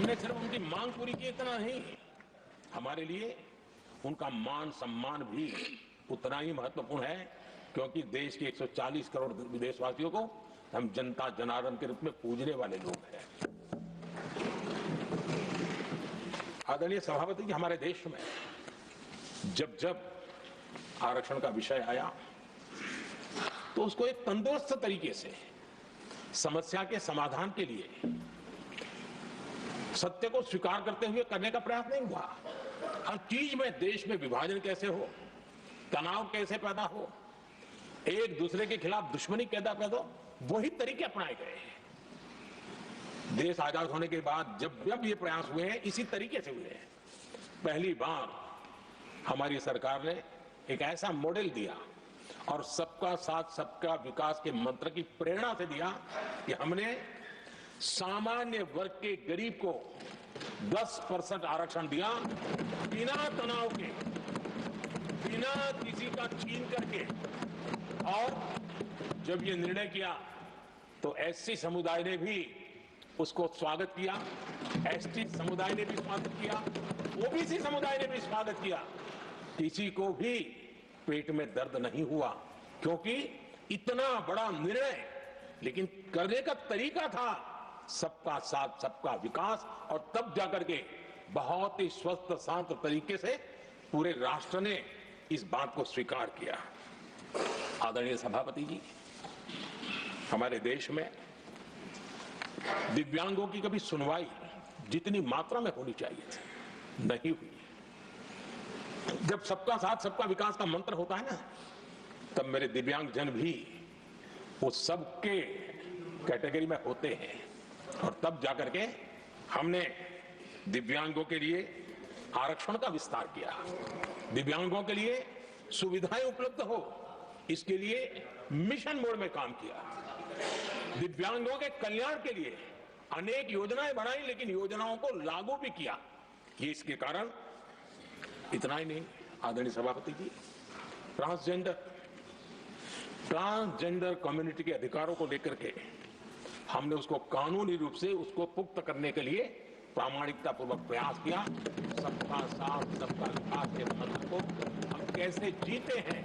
हमने सिर्फ उनकी मांग पूरी की इतना नहीं, हमारे लिए उनका मान सम्मान भी उतना ही महत्वपूर्ण है, क्योंकि देश के 140 करोड़ देशवासियों को हम जनता जनार्दन के रूप में पूजने वाले लोग हैं। आदरणीय सभापति जी, हमारे देश में जब जब आरक्षण का विषय आया तो उसको एक तंदुरुस्त तरीके से समस्या के समाधान के लिए सत्य को स्वीकार करते हुए करने का प्रयास नहीं हुआ। हर चीज में देश में विभाजन कैसे हो, तनाव कैसे पैदा हो, एक दूसरे के खिलाफ दुश्मनी कैसे पैदा हो, वही तरीके अपनाए गए हैं। देश आजाद होने के बाद जब जब ये प्रयास हुए हैं इसी तरीके से हुए हैं। पहली बार हमारी सरकार ने एक ऐसा मॉडल दिया और सबका साथ सबका विकास के मंत्र की प्रेरणा से दिया कि हमने सामान्य वर्ग के गरीब को 10% आरक्षण दिया, बिना तनाव के, बिना किसी का छीन करके। और जब ये निर्णय किया तो एससी समुदाय ने भी उसको स्वागत किया, एसटी समुदाय ने भी स्वागत किया, ओबीसी समुदाय ने भी स्वागत किया। किसी को भी पेट में दर्द नहीं हुआ, क्योंकि इतना बड़ा निर्णय, लेकिन करने का तरीका था सबका साथ सबका विकास, और तब जाकर के बहुत ही स्वस्थ शांत तरीके से पूरे राष्ट्र ने इस बात को स्वीकार किया। आदरणीय सभापति जी, हमारे देश में दिव्यांगों की कभी सुनवाई जितनी मात्रा में होनी चाहिए थी नहीं हुई। जब सबका साथ सबका विकास का मंत्र होता है ना, तब मेरे दिव्यांग जन भी वो सबके कैटेगरी में होते हैं, और तब जाकर के हमने दिव्यांगों के लिए आरक्षण का विस्तार किया, दिव्यांगों के लिए सुविधाएं उपलब्ध हो इसके लिए मिशन मोड में काम किया, दिव्यांगों के कल्याण के लिए अनेक योजनाएं बनाई, लेकिन योजनाओं को लागू भी किया। ये इसके कारण इतना ही नहीं, आदरणीय सभापति जी, ट्रांसजेंडर कम्युनिटी के अधिकारों को लेकर के हमने उसको कानूनी रूप से उसको पुख्त करने के लिए प्रामाणिकता पूर्वक प्रयास किया। सबका साथ सबका विकास के मंत्र को हम कैसे जीते हैं,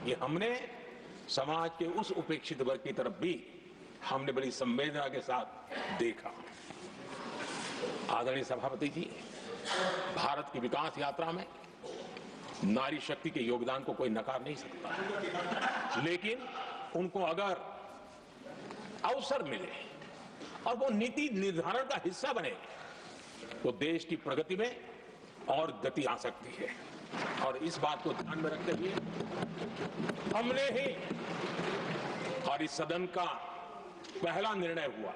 ये हमने समाज के उस उपेक्षित वर्ग की तरफ भी हमने बड़ी संवेदना के साथ देखा। आदरणीय सभापति जी, भारत की विकास यात्रा में नारी शक्ति के योगदान को कोई नकार नहीं सकता, लेकिन उनको अगर अवसर मिले और वो नीति निर्धारण का हिस्सा बने तो देश की प्रगति में और गति आ सकती है। और इस बात को ध्यान में रखते हुए हमने ही, और इस सदन का पहला निर्णय हुआ,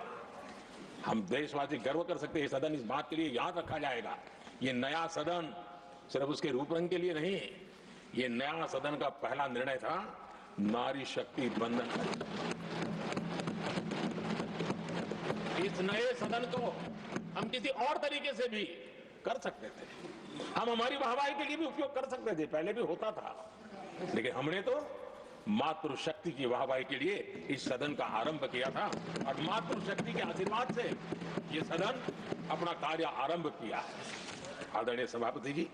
हम देशवासी गर्व कर सकते हैं, सदन इस बात के लिए याद रखा जाएगा, ये नया सदन सिर्फ उसके रूप रंग के लिए नहीं, ये नया सदन का पहला निर्णय था नारी शक्ति बंधन। इस नए सदन को हम किसी और तरीके से भी कर सकते थे, हम हमारी वाहवाही के लिए भी उपयोग कर सकते थे, पहले भी होता था, लेकिन हमने तो मातृशक्ति की वाहवाही के लिए इस सदन का आरंभ किया था, और मातृशक्ति के आशीर्वाद से ये सदन अपना कार्य आरंभ किया है। आदरणीय सभापति जी,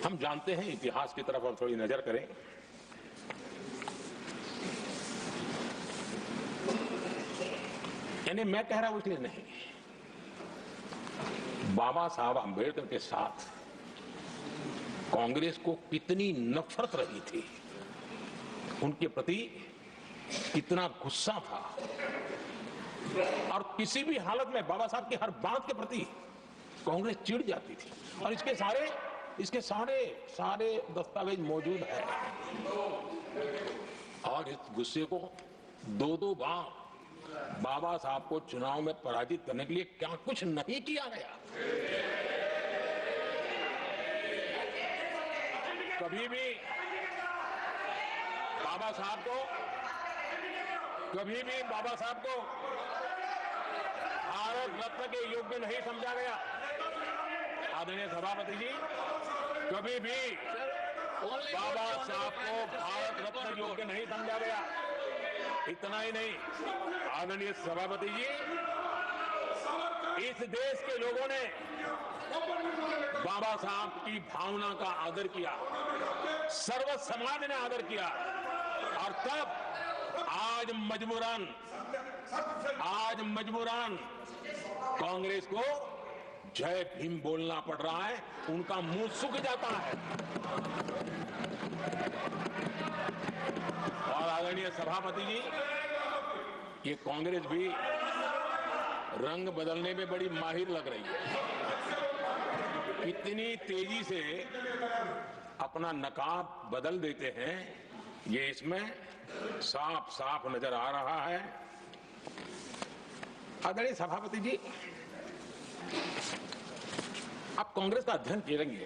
हम जानते हैं, इतिहास की तरफ अब थोड़ी नजर करें, यानी मैं कह रहा हूं इसलिए नहीं, बाबा साहब आंबेडकर के साथ कांग्रेस को कितनी नफरत रही थी, उनके प्रति कितना गुस्सा था, और किसी भी हालत में बाबा साहब की हर बात के प्रति कांग्रेस चिढ़ जाती थी, और इसके सारे दस्तावेज मौजूद है। और इस गुस्से को दो बार बाबा साहब को चुनाव में पराजित करने के लिए क्या कुछ नहीं किया गया। कभी भी बाबा साहब को भारत रत्न के योग्य नहीं समझा गया। आदरणीय सभापति जी, कभी भी बाबा साहब को भारत रत्न योग्य नहीं समझा गया। इतना ही नहीं, आदरणीय सभापति जी, इस देश के लोगों ने बाबा साहब की भावना का आदर किया, सर्व समाज ने आदर किया, और तब आज मजबूरन कांग्रेस को जय भीम बोलना पड़ रहा है, उनका मुंह सूख जाता है। और आदरणीय सभापति जी, ये कांग्रेस भी रंग बदलने में बड़ी माहिर लग रही है। इतनी तेजी से अपना नकाब बदल देते हैं, ये इसमें साफ साफ नजर आ रहा है। आदरणीय सभापति जी, आप कांग्रेस का अध्ययन करेंगे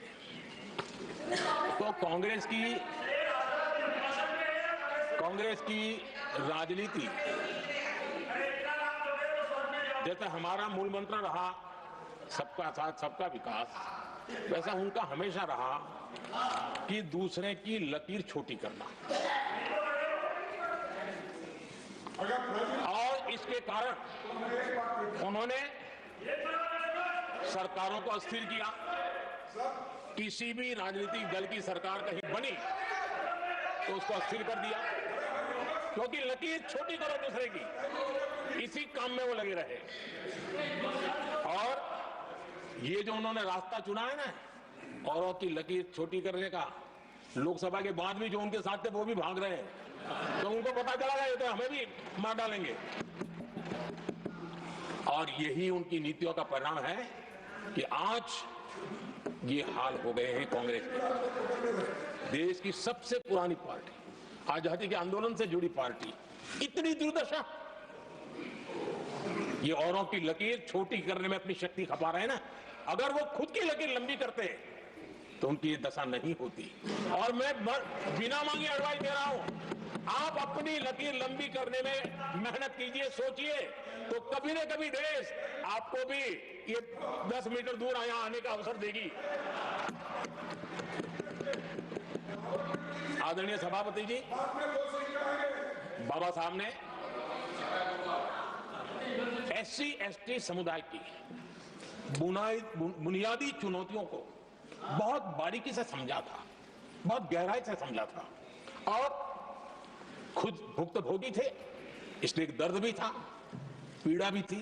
तो कांग्रेस की राजनीति, जैसे हमारा मूल मंत्र रहा सबका साथ सबका विकास, वैसा उनका हमेशा रहा कि दूसरे की लकीर छोटी करना, और इसके कारण उन्होंने सरकारों को अस्थिर किया। किसी भी राजनीतिक दल की सरकार कहीं बनी तो उसको अस्थिर कर दिया, क्योंकि लकीर छोटी करो दूसरे की, इसी काम में वो लगे रहे। और ये जो उन्होंने रास्ता चुना है ना, औरों की लकीर छोटी करने का, लोकसभा के बाद भी जो उनके साथ थे वो भी भाग रहे हैं, तो उनको पता चला गया तो हमें भी मार डालेंगे। और यही उनकी नीतियों का परिणाम है कि आज ये हाल हो गए हैं कांग्रेस के। देश की सबसे पुरानी पार्टी, आजादी के आंदोलन से जुड़ी पार्टी, इतनी दुर्दशा। ये औरों की लकीर छोटी करने में अपनी शक्ति खपा रहे हैं ना, अगर वो खुद की लकीर लंबी करते तो उनकी ये दशा नहीं होती। और मैं बिना मांगे एडवाइस दे रहा हूं, आप अपनी लकीर लंबी करने में मेहनत कीजिए, सोचिए, तो कभी न कभी देश आपको भी ये 10 मीटर दूर यहाँ आने का अवसर देगी। आदरणीय सभापति जी, बाबा साहब ने SC/ST समुदाय की बुनियादी चुनौतियों को बहुत बारीकी से समझा था, बहुत गहराई से समझा था, और खुद भुक्तभोगी थे, इसलिए दर्द भी था, पीड़ा भी थी।